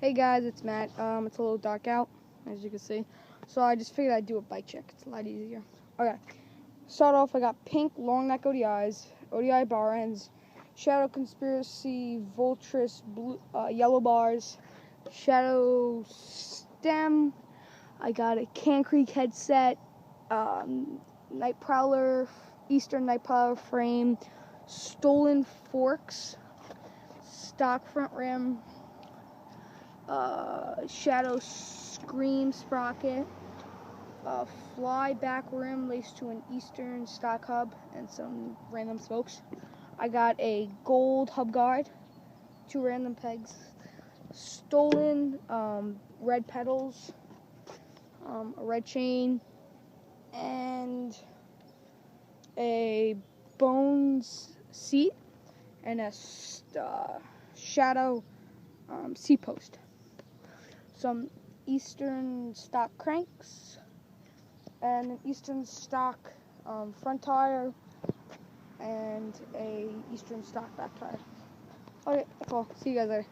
Hey guys, it's Matt. It's a little dark out, as you can see. So I just figured I'd do a bike check. It's a lot easier. Okay. Start off, I got pink long neck ODIs, ODI bar ends, Shadow Conspiracy, Voltris, blue, yellow bars, Shadow stem. I got a Can Creek headset, Night Prowler, Eastern Night Prowler frame, Stolen forks, stock front rim, Shadow Scream sprocket, fly back rim laced to an Eastern stock hub, and some random spokes. I got a gold hub guard, 2 random pegs, stolen red pedals, a red chain, and a Bones seat, and a Shadow seat post. Some Eastern stock cranks, and an Eastern stock front tire, and a Eastern stock back tire. Okay, that's all. See you guys later.